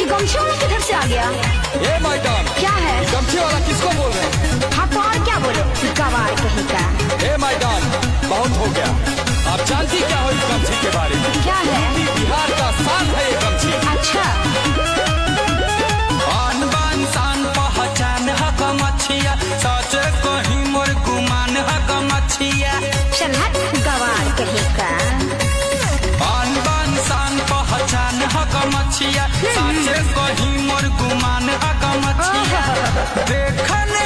गमछे वाला किधर से आ गया? ए मैडम, क्या है? गमछे वाला किसको बोल रहे हैं? हाँ तो और क्या बोले? गवार कहीं का। ए मैडम, बहुत हो गया। आप जानती क्या हो इस गमछी के बारे में? क्या है? बिहार का शान है ये गमछी। अच्छा। आन बान शान पहचान है गमछिया, सच कहीं मोर गुमान है गमछिया। चल हट गवार कहीं का। आन बान शान पहचान है गमछिया, सच कहीं मोर गुमान है गमछिया। देखने